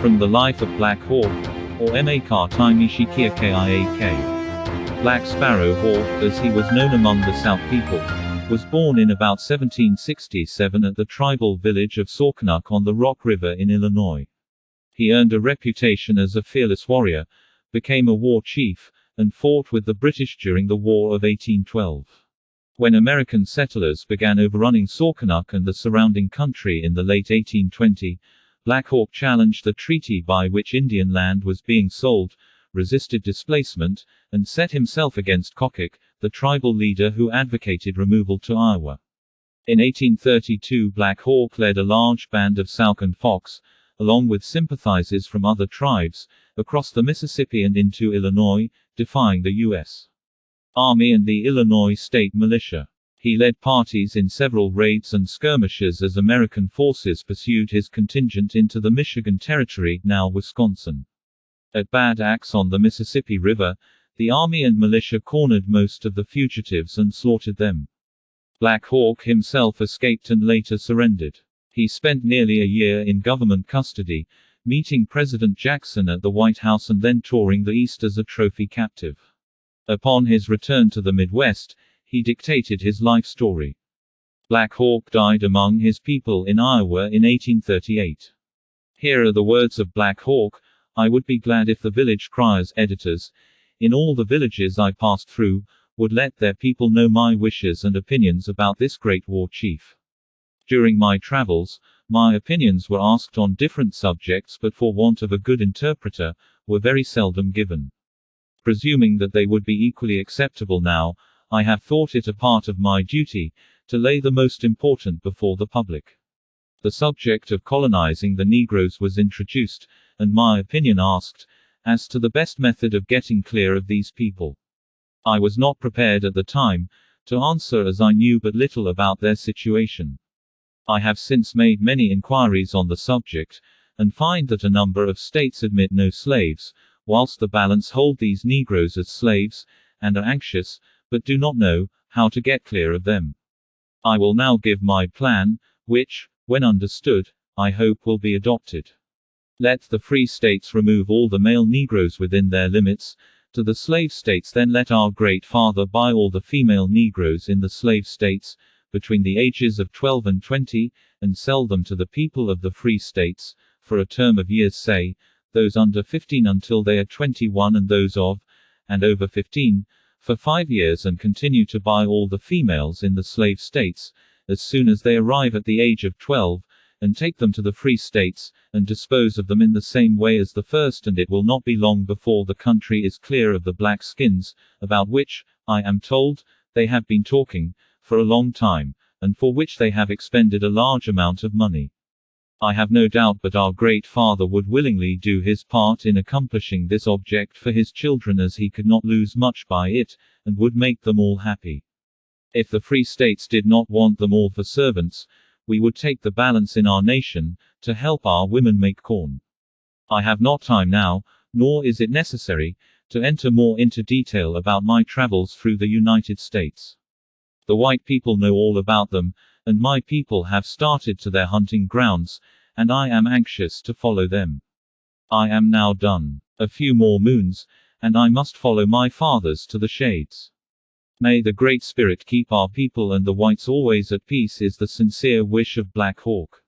From the Life of Black Hawk, or MA-KA-TAI-ME-SHE-KIA-KIAK. Black Sparrow Hawk, as he was known among the Sauk people, was born in about 1767 at the tribal village of Saukenuk on the Rock River in Illinois. He earned a reputation as a fearless warrior, became a war chief, and fought with the British during the War of 1812. When American settlers began overrunning Saukenuk and the surrounding country in the late 1820s, Black Hawk challenged the treaty by which Indian land was being sold, resisted displacement, and set himself against Choctaw, the tribal leader who advocated removal to Iowa. In 1832 Black Hawk led a large band of Sauk and Fox, along with sympathizers from other tribes, across the Mississippi and into Illinois, defying the U.S. Army and the Illinois State Militia. He led parties in several raids and skirmishes as American forces pursued his contingent into the Michigan Territory, now Wisconsin. At Bad Axe on the Mississippi River, the army and militia cornered most of the fugitives and slaughtered them. Black Hawk himself escaped and later surrendered. He spent nearly a year in government custody, meeting President Jackson at the White House and then touring the East as a trophy captive. Upon his return to the Midwest, he dictated his life story. Black Hawk died among his people in Iowa in 1838. Here are the words of Black Hawk: "I would be glad if the village criers, editors, in all the villages I passed through, would let their people know my wishes and opinions about this great war chief. During my travels, my opinions were asked on different subjects but for want of a good interpreter, were very seldom given. Presuming that they would be equally acceptable now, I have thought it a part of my duty, to lay the most important before the public. The subject of colonizing the Negroes was introduced, and my opinion asked, as to the best method of getting clear of these people. I was not prepared at the time, to answer as I knew but little about their situation. I have since made many inquiries on the subject, and find that a number of states admit no slaves, whilst the balance hold these Negroes as slaves, and are anxious, but do not know, how to get clear of them. I will now give my plan, which, when understood, I hope will be adopted. Let the free states remove all the male Negroes within their limits, to the slave states then let our great father buy all the female Negroes in the slave states, between the ages of 12 and 20, and sell them to the people of the free states, for a term of years say, those under 15 until they are 21 and those of, and over 15, for 5 years and continue to buy all the females in the slave states, as soon as they arrive at the age of 12, and take them to the free states, and dispose of them in the same way as the first, and it will not be long before the country is clear of the black skins, about which, I am told, they have been talking, for a long time, and for which they have expended a large amount of money. I have no doubt but our great father would willingly do his part in accomplishing this object for his children, as he could not lose much by it, and would make them all happy. If the free states did not want them all for servants, we would take the balance in our nation, to help our women make corn. I have not time now, nor is it necessary, to enter more into detail about my travels through the United States. The white people know all about them, and my people have started to their hunting grounds, and I am anxious to follow them. I am now done. A few more moons, and I must follow my fathers to the shades. May the Great Spirit keep our people and the whites always at peace is the sincere wish of Black Hawk.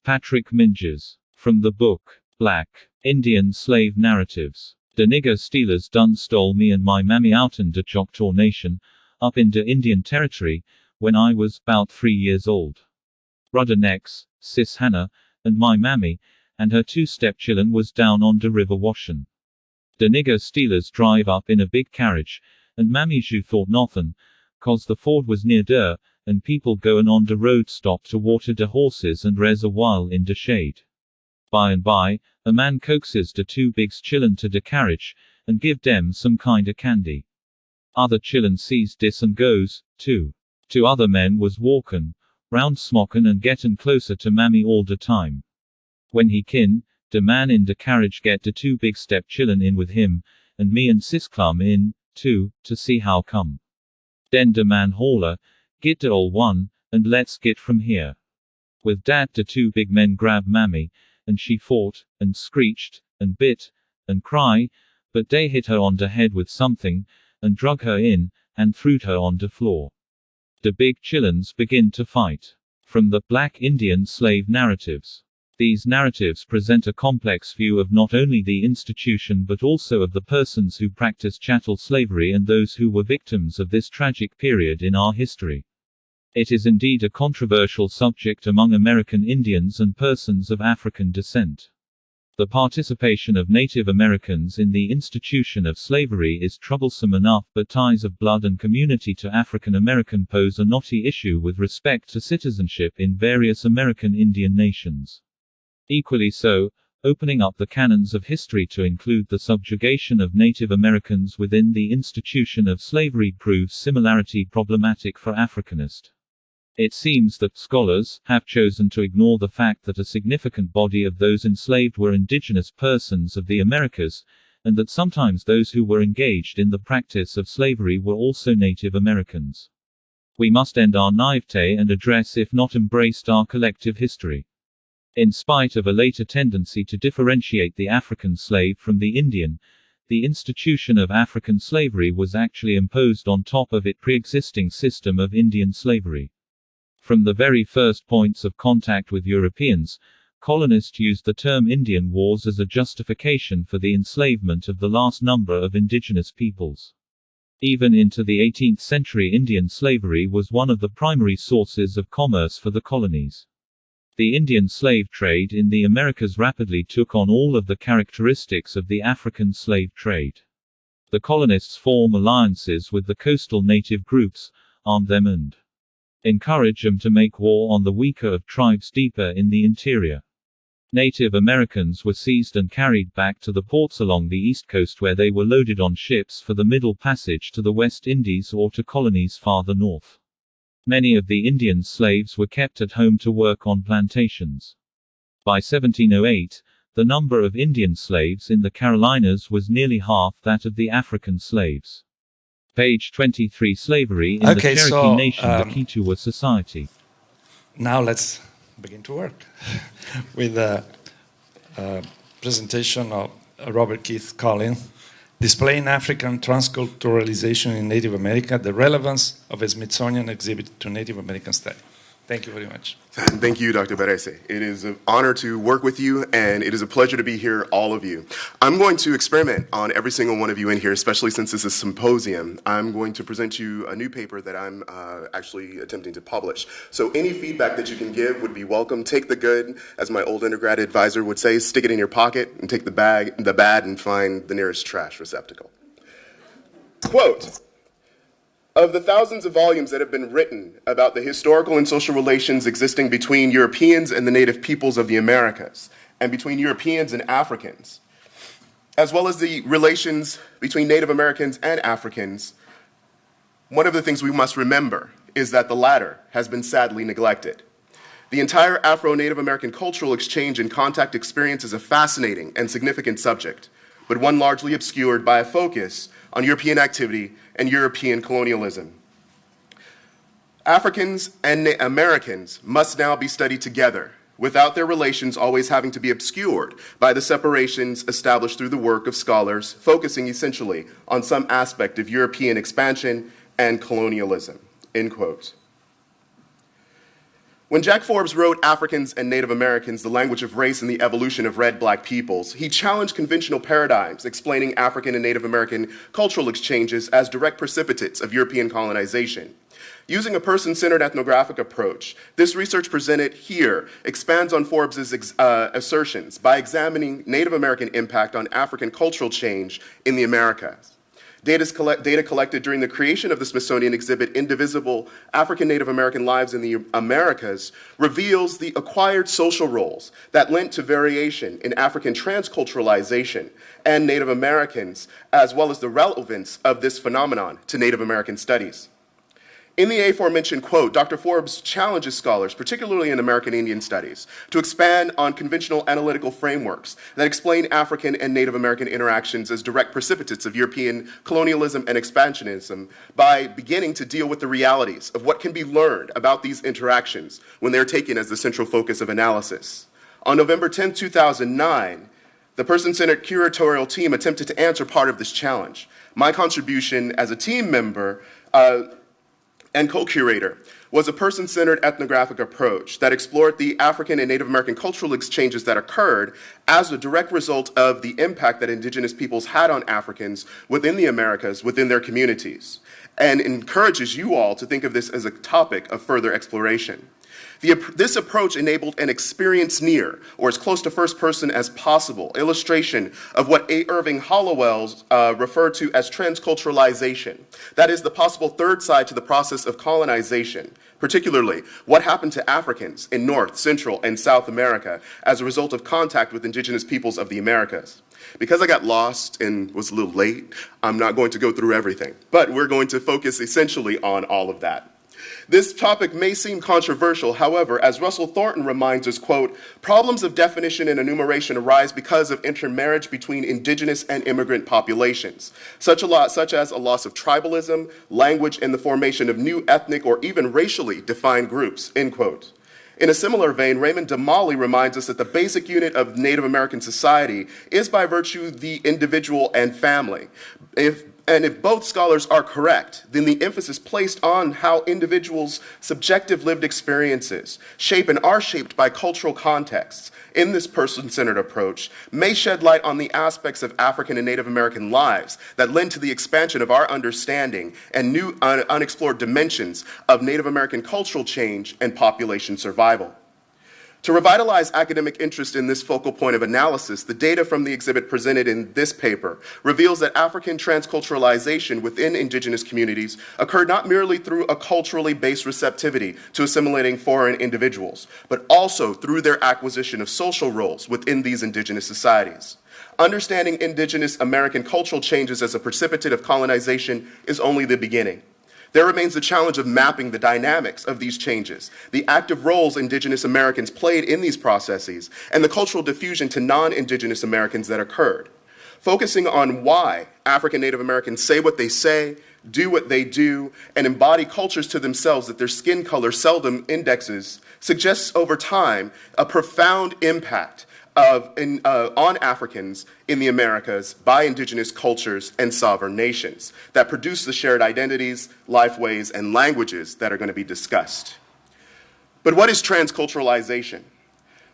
Patrick Minges. From the book, Black Indian Slave Narratives. De nigger stealers done stole me and my mammy outen de Choctaw Nation, up in de Indian Territory, when I was 'bout 3 years old. Rudder necks, sis Hannah, and my mammy, and her 2 stepchillun was down on de river washin'. De nigger stealers drive up in a big carriage, and mammy ju thought nothin', 'cause the ford was near der, and people goin' on de road stop to water de horses and res a while in de shade. By and by, a man coaxes de 2 bigs chillun to de carriage, and give dem some kinda candy. Other chillun sees dis and goes, too. 2 other men was walkin' round smockin' and gettin' closer to mammy all de time. When he kin, de man in de carriage get de 2 big step chillun in with him, and me and sis clum in, too, to see how come. Den de man holler, "Git de ol' one, and let's git from here." With dat de 2 big men grab mammy, and she fought, and screeched, and bit, and cry, but they hit her on the head with something, and drug her in, and threwed her on the floor. The big chillins begin to fight. From the Black Indian slave narratives. These narratives present a complex view of not only the institution but also of the persons who practiced chattel slavery and those who were victims of this tragic period in our history. It is indeed a controversial subject among American Indians and persons of African descent. The participation of Native Americans in the institution of slavery is troublesome enough, but ties of blood and community to African American pose a knotty issue with respect to citizenship in various American Indian nations. Equally so, opening up the canons of history to include the subjugation of Native Americans within the institution of slavery proves similarity problematic for Africanist. It seems that scholars have chosen to ignore the fact that a significant body of those enslaved were indigenous persons of the Americas, and that sometimes those who were engaged in the practice of slavery were also Native Americans. We must end our naivete and address, if not embraced, our collective history. In spite of a later tendency to differentiate the African slave from the Indian, the institution of African slavery was actually imposed on top of its pre-existing system of Indian slavery. From the very first points of contact with Europeans, colonists used the term Indian Wars as a justification for the enslavement of the last number of indigenous peoples. Even into the 18th century, Indian slavery was one of the primary sources of commerce for the colonies. The Indian slave trade in the Americas rapidly took on all of the characteristics of the African slave trade. The colonists form alliances with the coastal native groups, arm them and encourage them to make war on the weaker of tribes deeper in the interior. Native Americans were seized and carried back to the ports along the east coast, where they were loaded on ships for the Middle Passage to the West Indies or to colonies farther north. Many of the Indian slaves were kept at home to work on plantations. By 1708, the number of Indian slaves in the Carolinas was nearly half that of the African slaves. Page 23. Slavery in the Cherokee Nation, the Keetoowah Society. Now let's begin to work with a presentation of Robert Keith Collins, Displaying African Transculturalization in Native America, the Relevance of a Smithsonian Exhibit to Native American Study. Thank you very much. Thank you, Dr. Berese. It is an honor to work with you, and it is a pleasure to be here, all of you. I'm going to experiment on every single one of you in here, especially since this is a symposium. I'm going to present you a new paper that I'm actually attempting to publish. So any feedback that you can give would be welcome. Take the good, as my old undergrad advisor would say, stick it in your pocket, and take the bad, and find the nearest trash receptacle. Quote, "Of the thousands of volumes that have been written about the historical and social relations existing between Europeans and the native peoples of the Americas, and between Europeans and Africans, as well as the relations between Native Americans and Africans, one of the things we must remember is that the latter has been sadly neglected. The entire Afro-Native American cultural exchange and contact experience is a fascinating and significant subject, but one largely obscured by a focus on European activity and European colonialism. Africans and Americans must now be studied together, without their relations always having to be obscured by the separations established through the work of scholars, focusing essentially on some aspect of European expansion and colonialism," end quote. When Jack Forbes wrote Africans and Native Americans, the Language of Race and the Evolution of Red-Black Peoples, he challenged conventional paradigms explaining African and Native American cultural exchanges as direct precipitates of European colonization. Using a person-centered ethnographic approach, this research presented here expands on Forbes' assertions by examining Native American impact on African cultural change in the Americas. Data collected during the creation of the Smithsonian exhibit, IndiVisble, African Native American Lives in the Americas, reveals the acquired social roles that lent to variation in African transculturalization and Native Americans, as well as the relevance of this phenomenon to Native American studies. In the aforementioned quote, Dr. Forbes challenges scholars, particularly in American Indian studies, to expand on conventional analytical frameworks that explain African and Native American interactions as direct precipitates of European colonialism and expansionism by beginning to deal with the realities of what can be learned about these interactions when they're taken as the central focus of analysis. On November 10, 2009, the person-centered curatorial team attempted to answer part of this challenge. My contribution as a team member and co-curator was a person-centered ethnographic approach that explored the African and Native American cultural exchanges that occurred as a direct result of the impact that indigenous peoples had on Africans within the Americas, within their communities, and encourages you all to think of this as a topic of further exploration. This approach enabled an experience near, or as close to first person as possible, illustration of what A. Irving Hollowell referred to as transculturalization. That is the possible third side to the process of colonization, particularly what happened to Africans in North, Central, and South America as a result of contact with indigenous peoples of the Americas. Because I got lost and was a little late, I'm not going to go through everything, but we're going to focus essentially on all of that. This topic may seem controversial, however, as Russell Thornton reminds us, quote, problems of definition and enumeration arise because of intermarriage between indigenous and immigrant populations, such as a loss of tribalism, language, and the formation of new ethnic or even racially defined groups, end quote. In a similar vein, Raymond Damali reminds us that the basic unit of Native American society is by virtue the individual and family. If both scholars are correct, then the emphasis placed on how individuals' subjective lived experiences shape and are shaped by cultural contexts in this person-centered approach may shed light on the aspects of African and Native American lives that lend to the expansion of our understanding and new unexplored dimensions of Native American cultural change and population survival. To revitalize academic interest in this focal point of analysis, the data from the exhibit presented in this paper reveals that African transculturalization within indigenous communities occurred not merely through a culturally based receptivity to assimilating foreign individuals, but also through their acquisition of social roles within these indigenous societies. Understanding indigenous American cultural changes as a precipitate of colonization is only the beginning. There remains the challenge of mapping the dynamics of these changes, the active roles indigenous Americans played in these processes, and the cultural diffusion to non-indigenous Americans that occurred. Focusing on why African Native Americans say what they say, do what they do, and embody cultures to themselves that their skin color seldom indexes, suggests over time a profound impact on Africans in the Americas by indigenous cultures and sovereign nations that produce the shared identities, lifeways, and languages that are going to be discussed. But what is transculturalization?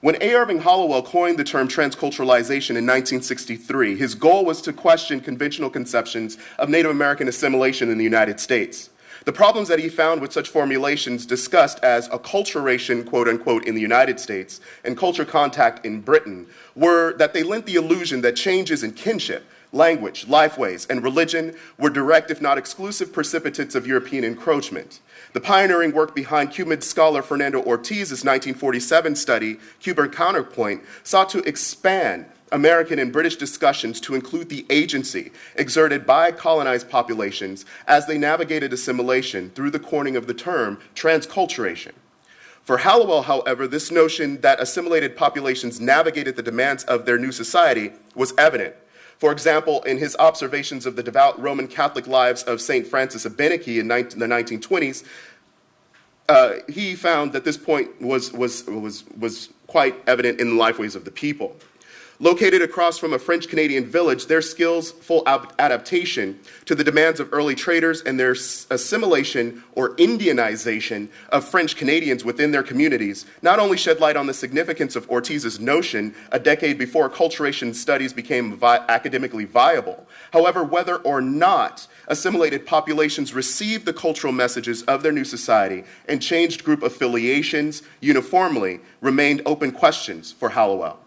When A. Irving Hollowell coined the term transculturalization in 1963, his goal was to question conventional conceptions of Native American assimilation in the United States. The problems that he found with such formulations discussed as acculturation, quote unquote, in the United States and culture contact in Britain were that they lent the illusion that changes in kinship, language, lifeways, and religion were direct, if not exclusive, precipitates of European encroachment. The pioneering work behind Cuban scholar Fernando Ortiz's 1947 study, Cuban Counterpoint, sought to expand American and British discussions to include the agency exerted by colonized populations as they navigated assimilation through the coining of the term transculturation. For Hollowell, however, this notion that assimilated populations navigated the demands of their new society was evident. For example, in his observations of the devout Roman Catholic lives of St. Francis of Beneke in the 1920s, he found that this point was quite evident in the lifeways of the people. Located across from a French-Canadian village, their skillful adaptation to the demands of early traders and their assimilation or Indianization of French Canadians within their communities not only shed light on the significance of Ortiz's notion a decade before acculturation studies became academically viable. However, whether or not assimilated populations received the cultural messages of their new society and changed group affiliations uniformly remained open questions for Hollowell.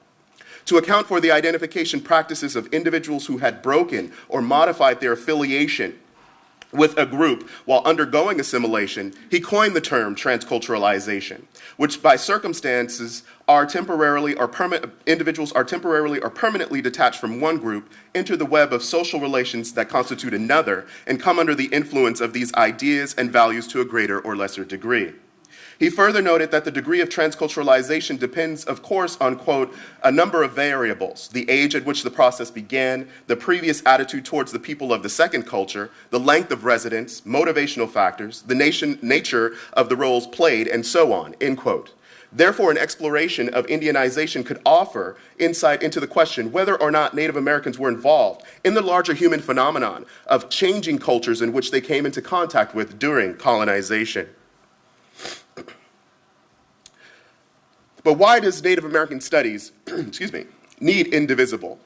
To account for the identification practices of individuals who had broken or modified their affiliation with a group while undergoing assimilation, he coined the term transculturalization, which by circumstances individuals are temporarily or permanently detached from one group, enter the web of social relations that constitute another, and come under the influence of these ideas and values to a greater or lesser degree. He further noted that the degree of transculturalization depends, of course, on, quote, a number of variables: the age at which the process began, the previous attitude towards the people of the second culture, the length of residence, motivational factors, the nature of the roles played, and so on, end quote. Therefore, an exploration of Indianization could offer insight into the question whether or not Native Americans were involved in the larger human phenomenon of changing cultures in which they came into contact with during colonization. But why does Native American studies, excuse me, need IndiVisble?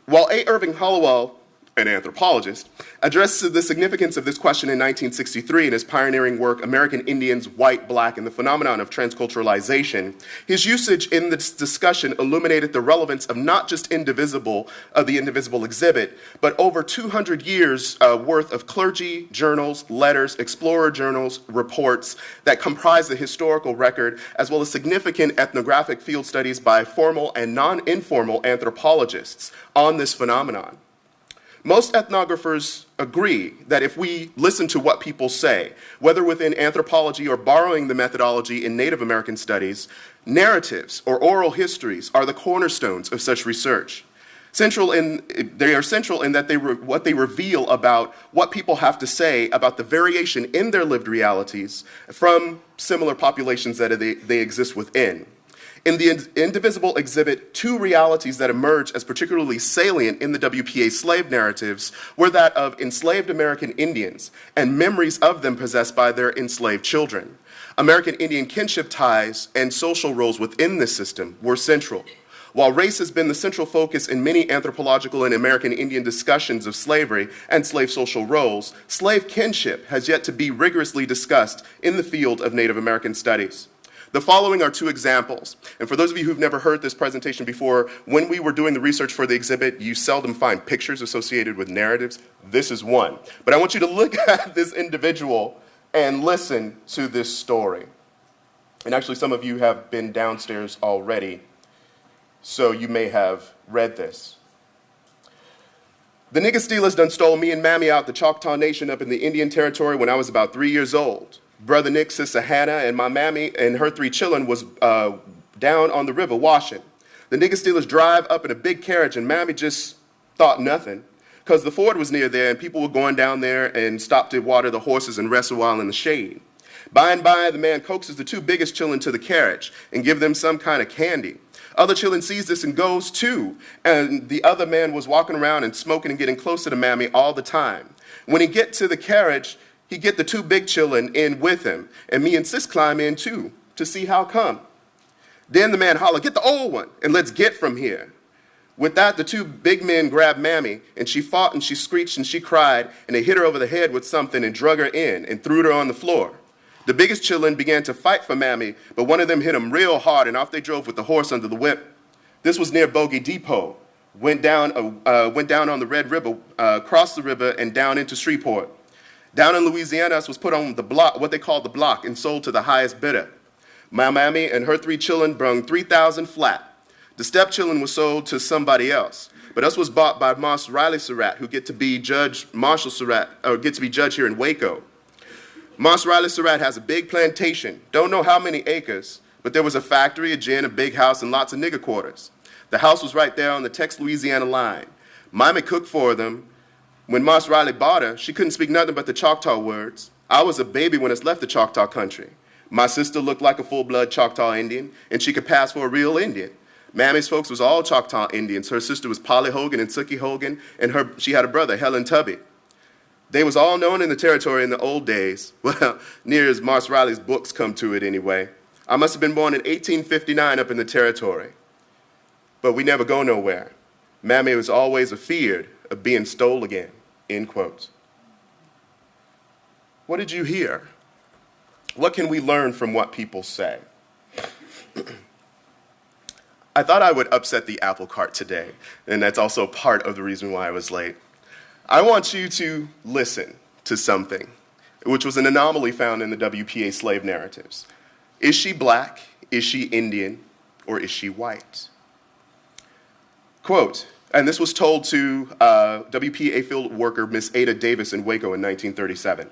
While A. Irving Hollowell, an anthropologist, addressed the significance of this question in 1963 in his pioneering work, American Indians, White, Black, and the Phenomenon of Transculturalization, his usage in this discussion illuminated the relevance of not just the IndiVisble exhibit, but over 200 years worth of clergy, journals, letters, explorer journals, reports that comprise the historical record, as well as significant ethnographic field studies by formal and non-informal anthropologists on this phenomenon. Most ethnographers agree that if we listen to what people say, whether within anthropology or borrowing the methodology in Native American studies, narratives or oral histories are the cornerstones of such research. They are central in that what they reveal about what people have to say about the variation in their lived realities from similar populations that they exist within. In the IndiVisble exhibit, two realities that emerge as particularly salient in the WPA slave narratives were that of enslaved American Indians and memories of them possessed by their enslaved children. American Indian kinship ties and social roles within this system were central. While race has been the central focus in many anthropological and American Indian discussions of slavery and slave social roles, slave kinship has yet to be rigorously discussed in the field of Native American studies. The following are two examples. And for those of you who've never heard this presentation before, when we were doing the research for the exhibit, you seldom find pictures associated with narratives. This is one. But I want you to look at this individual and listen to this story. And actually, some of you have been downstairs already, so you may have read this. The nigger stealers done stole me and Mammy out the Choctaw Nation up in the Indian Territory when I was about 3 years old. Brother Nick, Sister Hannah, and my mammy and her 3 children was down on the river washing. The nigger stealers drive up in a big carriage, and Mammy just thought nothing, because the ford was near there, and people were going down there and stopped to water the horses and rest a while in the shade. By and by, the man coaxes the 2 biggest children to the carriage and give them some kind of candy. Other children sees this and goes too, and the other man was walking around and smoking and getting closer to Mammy all the time. When he get to the carriage, he get the 2 big children in with him, and me and Sis climb in too, to see how come. Then the man holler, "Get the old one, and let's get from here." With that, the 2 big men grabbed Mammy, and she fought and she screeched and she cried, and they hit her over the head with something and drug her in and threw her on the floor. The biggest children began to fight for Mammy, but one of them hit him real hard, and off they drove with the horse under the whip. This was near Bogey Depot. Went down on the Red River, crossed the river, and down into Shreveport. Down in Louisiana, us was put on the block, what they call the block, and sold to the highest bidder. My mammy and her 3 children brung $3,000 flat. The stepchildren was sold to somebody else, but us was bought by Moss Riley Surratt, who get to be Judge Marshall Surratt, or get to be judge here in Waco. Moss Riley Surratt has a big plantation, don't know how many acres, but there was a factory, a gin, a big house, and lots of nigger quarters. The house was right there on the Texas-Louisiana line. Mommy cooked for them. When Moss Riley bought her, she couldn't speak nothing but the Choctaw words. I was a baby when us left the Choctaw country. My sister looked like a full-blood Choctaw Indian, and she could pass for a real Indian. Mammy's folks was all Choctaw Indians. Her sister was Polly Hogan and Sookie Hogan, and she had a brother, Helen Tubby. They was all known in the territory in the old days. Well, near as Moss Riley's books come to it anyway. I must have been born in 1859 up in the territory. But we never go nowhere. Mammy was always afeared of being stole again, end quotes. What did you hear? What can we learn from what people say? I thought I would upset the apple cart today, and that's also part of the reason why I was late. I want you to listen to something, which was an anomaly found in the WPA slave narratives. Is she black, is she Indian, or is she white? Quote, and this was told to WPA field worker Miss Ada Davis in Waco in 1937.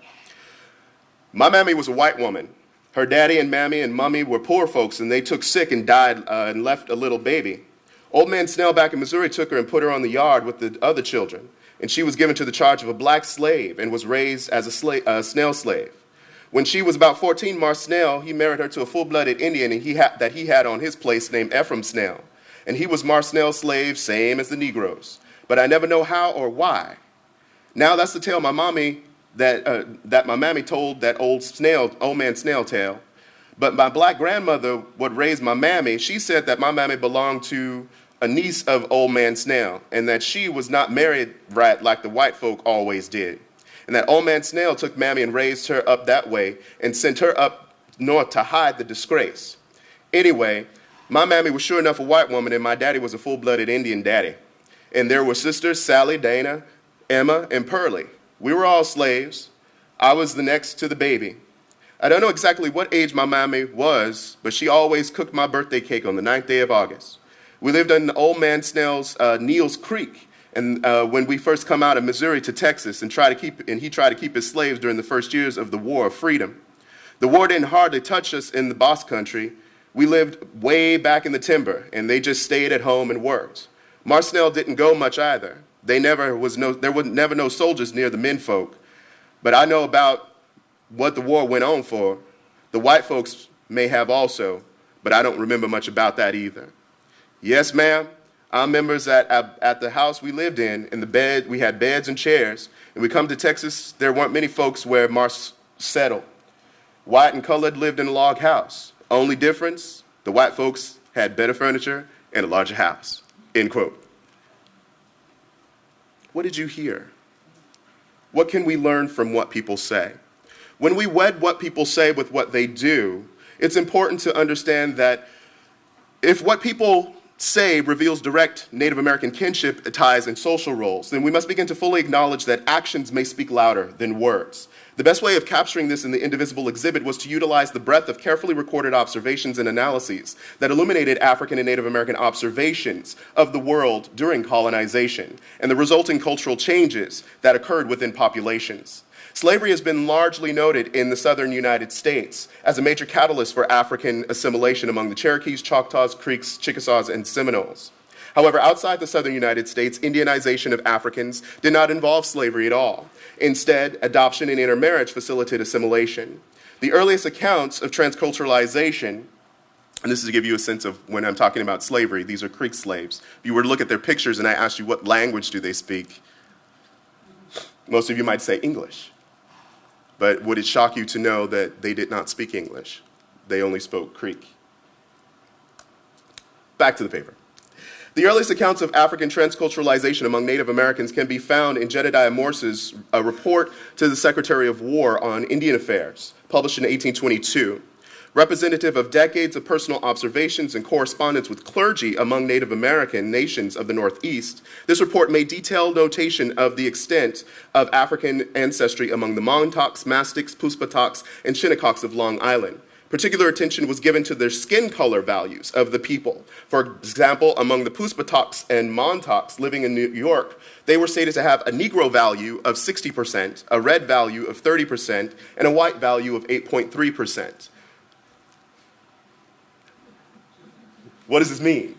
My mammy was a white woman. Her daddy and mammy and mummy were poor folks, and they took sick and died and left a little baby. Old man Snell back in Missouri took her and put her on the yard with the other children, and she was given to the charge of a black slave and was raised as a Snell slave. When she was about 14, Mars Snell, he married her to a full-blooded Indian that he had on his place named Ephraim Snell. And he was Mars Snell's slave, same as the Negroes. But I never know how or why. Now that's the tale my mommy, that my mammy told that old man Snell tale. But my black grandmother, what raised my mammy, she said that my mammy belonged to a niece of old man Snell, and that she was not married right like the white folk always did. And that old man Snell took mammy and raised her up that way and sent her up north to hide the disgrace. Anyway, my mammy was sure enough a white woman, and my daddy was a full-blooded Indian daddy. And there were sisters, Sally, Dana, Emma, and Pearlie. We were all slaves. I was the next to the baby. I don't know exactly what age my mammy was, but she always cooked my birthday cake on the 9th day of August. We lived on old man Snell's Neal's Creek, and when we first come out of Missouri to Texas, and he tried to keep his slaves during the first years of the War of Freedom. The war didn't hardly touch us in the boss country. We lived way back in the timber, and they just stayed at home and worked. Mars Snell didn't go much either. There were never no soldiers near the menfolk. But I know about what the war went on for. The white folks may have also, but I don't remember much about that either. Yes, ma'am, our members at the house we lived in the bed, we had beds and chairs, and we come to Texas, there weren't many folks where Mars settled. White and colored lived in a log house. Only difference, the white folks had better furniture and a larger house, end quote. What did you hear? What can we learn from what people say? When we wed what people say with what they do, it's important to understand that if what people say reveals direct Native American kinship, ties, and social roles, then we must begin to fully acknowledge that actions may speak louder than words. The best way of capturing this in the IndiVisble exhibit was to utilize the breadth of carefully recorded observations and analyses that illuminated African and Native American observations of the world during colonization and the resulting cultural changes that occurred within populations. Slavery has been largely noted in the southern United States as a major catalyst for African assimilation among the Cherokees, Choctaws, Creeks, Chickasaws, and Seminoles. However, outside the southern United States, Indianization of Africans did not involve slavery at all. Instead, adoption and intermarriage facilitated assimilation. The earliest accounts of transculturalization, and this is to give you a sense of when I'm talking about slavery, these are Creek slaves. If you were to look at their pictures and I asked you what language do they speak, most of you might say English. But would it shock you to know that they did not speak English? They only spoke Creek. Back to the paper. The earliest accounts of African transculturalization among Native Americans can be found in Jedediah Morse's report to the Secretary of War on Indian Affairs, published in 1822. Representative of decades of personal observations and correspondence with clergy among Native American nations of the Northeast, this report made detailed notation of the extent of African ancestry among the Montaukes, Mastics, Puspatoks, and Shinnecocks of Long Island. Particular attention was given to their skin color values of the people. For example, among the Puspatoks and Montaukes living in New York, they were stated to have a Negro value of 60%, a red value of 30%, and a white value of 8.3%. What does this mean?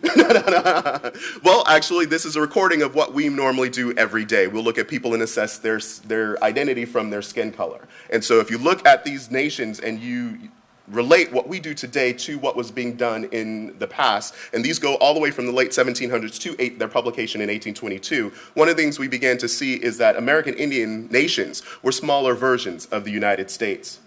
Well, actually, this is a recording of what we normally do every day. We'll look at people and assess their identity from their skin color. And so if you look at these nations and you relate what we do today to what was being done in the past, and these go all the way from the late 1700s to their publication in 1822, one of the things we began to see is that American Indian nations were smaller versions of the United States.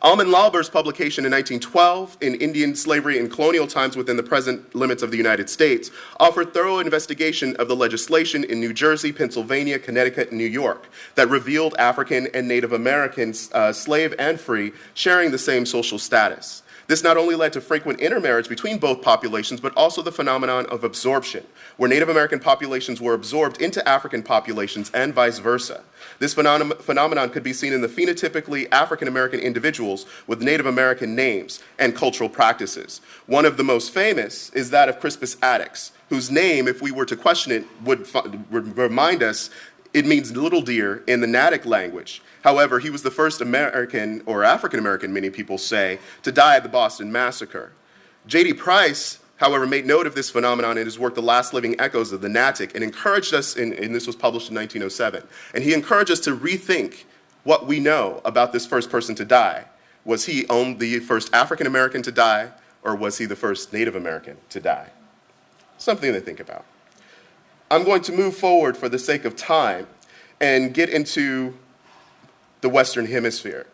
Alman Lauber's publication in 1912, in Indian Slavery in Colonial Times Within the Present Limits of the United States, offered thorough investigation of the legislation in New Jersey, Pennsylvania, Connecticut, and New York that revealed African and Native Americans, slave and free, sharing the same social status. This not only led to frequent intermarriage between both populations, but also the phenomenon of absorption, where Native American populations were absorbed into African populations and vice versa. This phenomenon could be seen in the phenotypically African American individuals with Native American names and cultural practices. One of the most famous is that of Crispus Attucks, whose name, if we were to question it, would remind us it means little deer in the Natick language. However, he was the first American, or African American, many people say, to die at the Boston Massacre. J.D. Price, however, made note of this phenomenon in his work, The Last Living Echoes of the Natick, and encouraged us, and this was published in 1907, and he encouraged us to rethink what we know about this first person to die. Was he the first African American to die, or was he the first Native American to die? Something to think about. I'm going to move forward for the sake of time and get into the Western Hemisphere.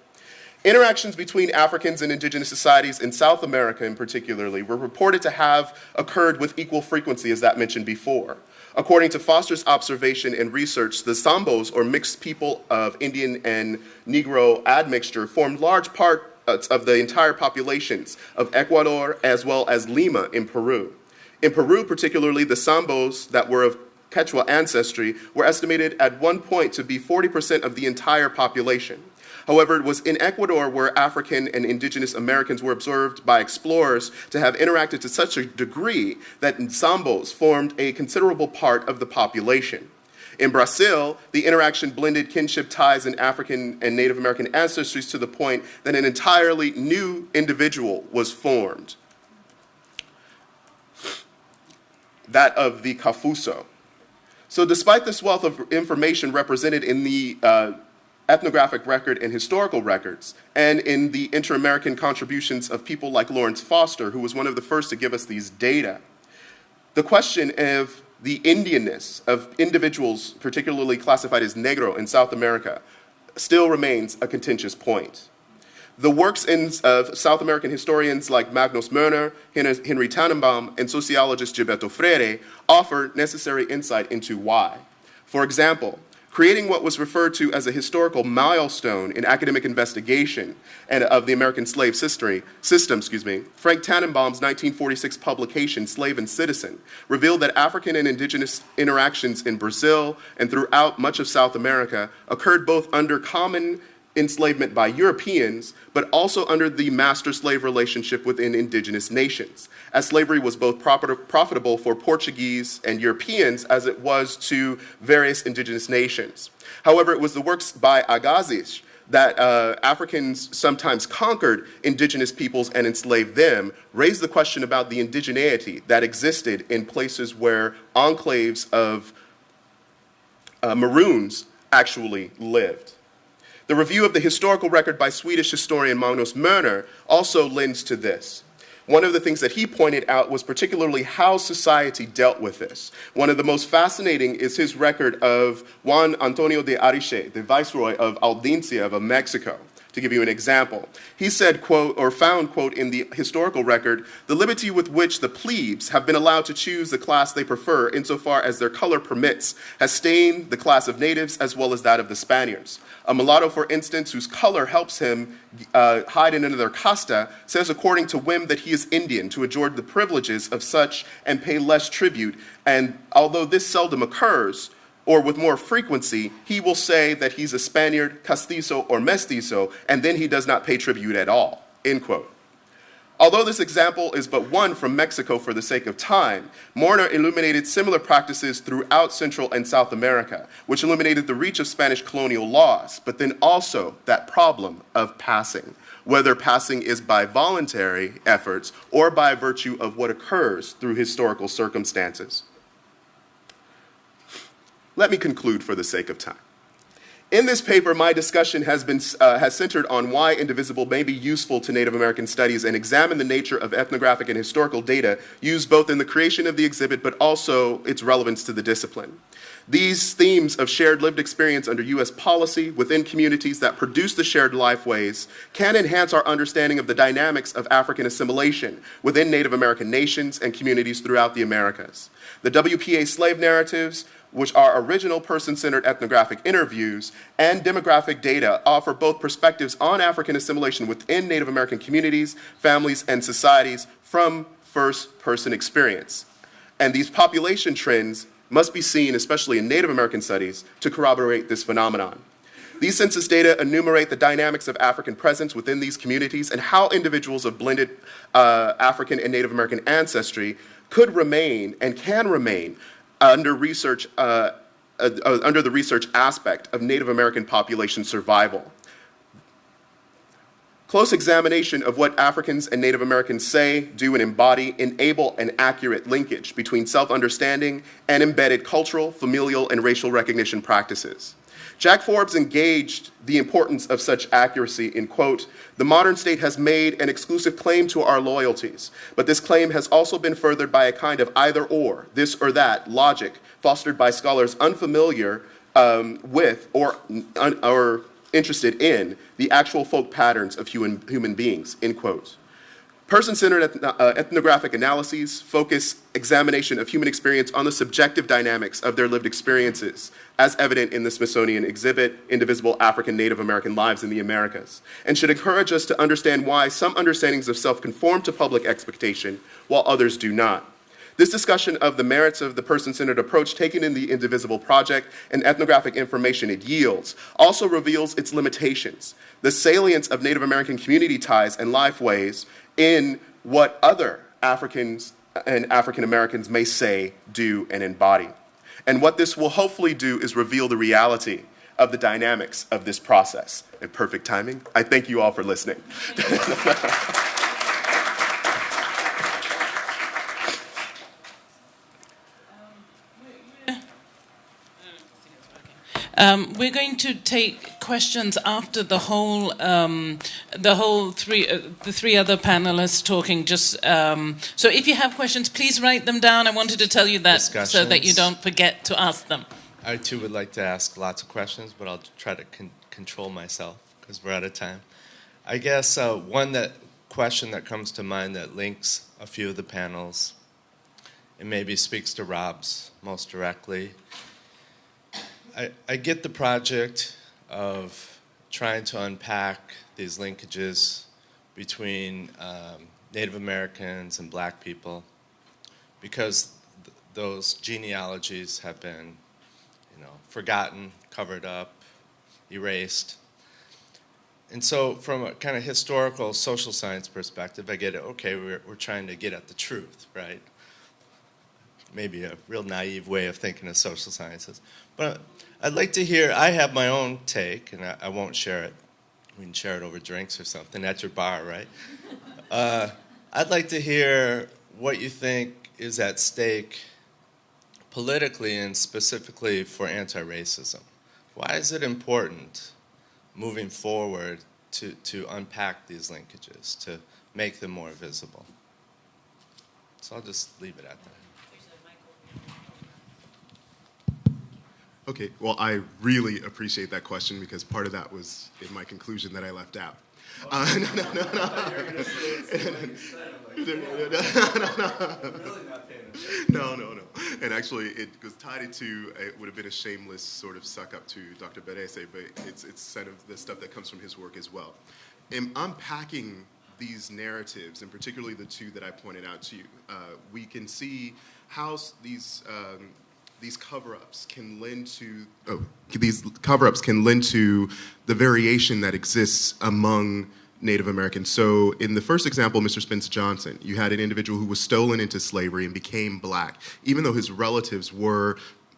Interactions between Africans and indigenous societies in South America in particularly were reported to have occurred with equal frequency as that mentioned before. According to Foster's observation and research, the Sambos, or mixed people of Indian and Negro admixture, formed large parts of the entire populations of Ecuador as well as Lima in Peru. In Peru, particularly, the Sambos that were of Quechua ancestry were estimated at one point to be 40% of the entire population. However, it was in Ecuador where African and indigenous Americans were observed by explorers to have interacted to such a degree that Sambos formed a considerable part of the population. In Brazil, the interaction blended kinship ties in African and Native American ancestries to the point that an entirely new individual was formed, that of the Cafuso. So despite this wealth of information represented in the ethnographic record and historical records, and in the inter-American contributions of people like Lawrence Foster, who was one of the first to give us these data, the question of the Indianness of individuals, particularly classified as Negro in South America, still remains a contentious point. The works of South American historians like Magnus Mörner, Henry Tannenbaum, and sociologist Gilberto Freire offer necessary insight into why. For example, creating what was referred to as a historical milestone in academic investigation and of the American slave system, Frank Tannenbaum's 1946 publication, Slave and Citizen, revealed that African and indigenous interactions in Brazil and throughout much of South America occurred both under common enslavement by Europeans, but also under the master-slave relationship within indigenous nations, as slavery was both profitable for Portuguese and Europeans as it was to various indigenous nations. However, it was the works by Agassiz that Africans sometimes conquered indigenous peoples and enslaved them, raised the question about the indigeneity that existed in places where enclaves of Maroons actually lived. The review of the historical record by Swedish historian Magnus Mörner also lends to this. One of the things that he pointed out was particularly how society dealt with this. One of the most fascinating is his record of Juan Antonio de Ariche, the viceroy of Audiencia of Mexico. To give you an example, he said, quote, or found, quote, in the historical record, the liberty with which the plebes have been allowed to choose the class they prefer insofar as their color permits has stained the class of natives as well as that of the Spaniards. A mulatto, for instance, whose color helps him hide in another casta, says according to whim that he is Indian to enjoy the privileges of such and pay less tribute, and although this seldom occurs, or with more frequency, he will say that he's a Spaniard, castizo, or mestizo, and then he does not pay tribute at all, end quote. Although this example is but one from Mexico for the sake of time, Mörner illuminated similar practices throughout Central and South America, which illuminated the reach of Spanish colonial laws, but then also that problem of passing, whether passing is by voluntary efforts or by virtue of what occurs through historical circumstances. Let me conclude for the sake of time. In this paper, my discussion has centered on why IndiVisble may be useful to Native American studies and examine the nature of ethnographic and historical data used both in the creation of the exhibit but also its relevance to the discipline. These themes of shared lived experience under U.S. policy within communities that produce the shared lifeways can enhance our understanding of the dynamics of African assimilation within Native American nations and communities throughout the Americas. The WPA slave narratives, which are original person-centered ethnographic interviews, and demographic data offer both perspectives on African assimilation within Native American communities, families, and societies from first-person experience. And these population trends must be seen, especially in Native American studies, to corroborate this phenomenon. These census data enumerate the dynamics of African presence within these communities and how individuals of blended African and Native American ancestry could remain and can remain under the research aspect of Native American population survival. Close examination of what Africans and Native Americans say, do, and embody enable an accurate linkage between self-understanding and embedded cultural, familial, and racial recognition practices. Jack Forbes engaged the importance of such accuracy in, quote, "The modern state has made an exclusive claim to our loyalties, but this claim has also been furthered by a kind of either or, this or that logic fostered by scholars unfamiliar with or interested in the actual folk patterns of human beings," end quote. Person-centered ethnographic analyses focus examination of human experience on the subjective dynamics of their lived experiences, as evident in the Smithsonian exhibit, IndiVisble African Native American Lives in the Americas, and should encourage us to understand why some understandings of self conform to public expectation, while others do not. This discussion of the merits of the person-centered approach taken in the IndiVisble project and ethnographic information it yields also reveals its limitations, the salience of Native American community ties and lifeways in what other Africans and African Americans may say, do, and embody. And what this will hopefully do is reveal the reality of the dynamics of this process. In perfect timing, I thank you all for listening. We're going to take questions after the three other panelists talking. So if you have questions, please write them down. I wanted to tell you that so that you don't forget to ask them. I too would like to ask lots of questions, but I'll try to control myself because we're out of time. I guess one question that comes to mind that links a few of the panels, and maybe speaks to Rob's most directly. I get the project of trying to unpack these linkages between Native Americans and Black people because those genealogies have been, forgotten, covered up, erased. And so from a kind of historical social science perspective, I get it, okay, we're trying to get at the truth, right? Maybe a real naive way of thinking of social sciences. But I'd like to hear, I have my own take, and I won't share it. We can share it over drinks or something at your bar, right? I'd like to hear what you think is at stake politically and specifically for anti-racism. Why is it important moving forward to unpack these linkages, to make them more visible? So I'll just leave it at that. Okay, well, I really appreciate that question because part of that was in my conclusion that I left out. No. And actually, it was tied into, it would have been a shameless sort of suck up to Dr. Berese, but it's kind of the stuff that comes from his work as well. In unpacking these narratives, and particularly the two that I pointed out to you, we can see how these cover-ups can lend to the variation that exists among Native Americans. So in the first example, Mr. Spence Johnson, you had an individual who was stolen into slavery and became Black, even though his relatives were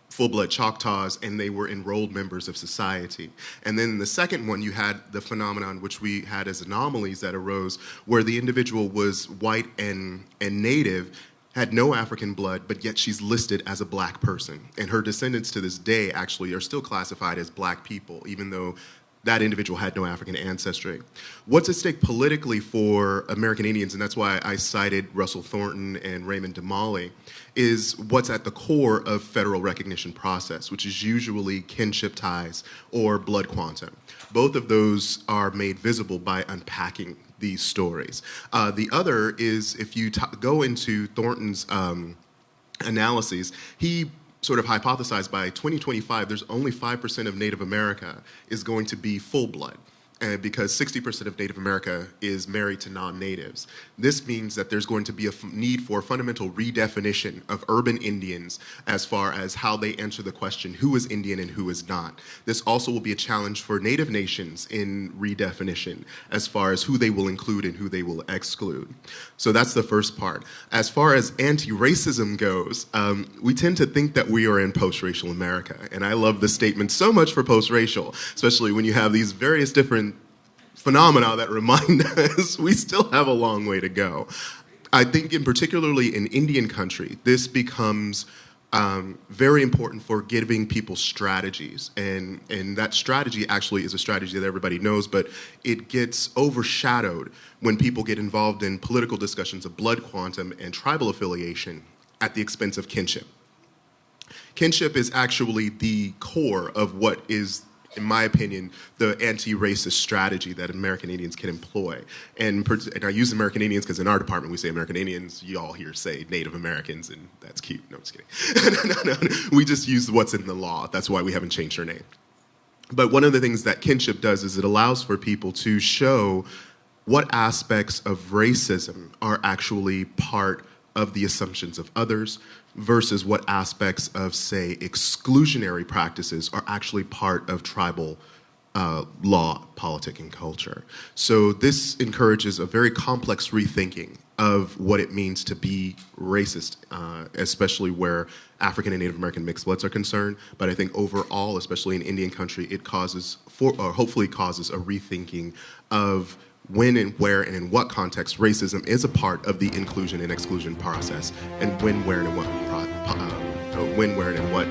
full-blood Choctaws and they were enrolled members of society. And then in the second one, you had the phenomenon which we had as anomalies that arose where the individual was white and Native, had no African blood, but yet she's listed as a Black person. And her descendants to this day actually are still classified as Black people, even though that individual had no African ancestry. What's at stake politically for American Indians, and that's why I cited Russell Thornton and Raymond Damali, is what's at the core of federal recognition process, which is usually kinship ties or blood quantum. Both of those are made visible by unpacking these stories. The other is if you go into Thornton's analyses, he sort of hypothesized by 2025, there's only 5% of Native America is going to be full blood. Because 60% of Native America is married to non-natives. This means that there's going to be a need for a fundamental redefinition of urban Indians as far as how they answer the question, who is Indian and who is not. This also will be a challenge for Native nations in redefinition as far as who they will include and who they will exclude. So that's the first part. As far as anti-racism goes, we tend to think that we are in post-racial America. And I love the statement so much for post-racial, especially when you have these various different phenomena that remind us we still have a long way to go. I think particularly in Indian country, this becomes very important for giving people strategies. And that strategy actually is a strategy that everybody knows, but it gets overshadowed when people get involved in political discussions of blood quantum and tribal affiliation at the expense of kinship. Kinship is actually the core of what is, in my opinion, the anti-racist strategy that American Indians can employ. And I use American Indians because in our department we say American Indians. You all here say Native Americans, and that's cute. No, I'm just kidding. no. We just use what's in the law. That's why we haven't changed our name. But one of the things that kinship does is it allows for people to show what aspects of racism are actually part of the assumptions of others versus what aspects of, say, exclusionary practices are actually part of tribal law, politic, and culture. So this encourages a very complex rethinking of what it means to be racist, especially where African and Native American mixed bloods are concerned. But I think overall, especially in Indian country, it causes, or hopefully causes, a rethinking of when and where and in what context racism is a part of the inclusion and exclusion process, and when, where, and in what